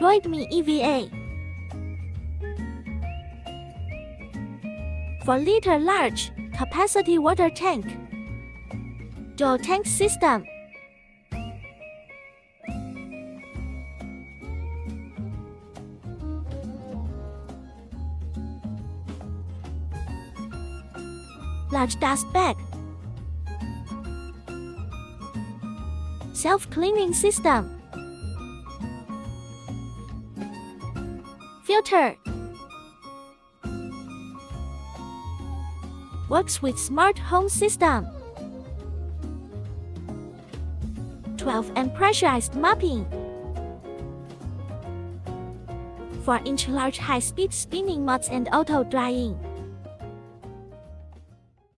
Roidmi EVA 4-liter large capacity water tank. Dual tank system. Large dust bag. Self-cleaning system. Filter. Works with smart home system. 12 and pressurized mopping. 4-inch large high-speed spinning mods and auto drying.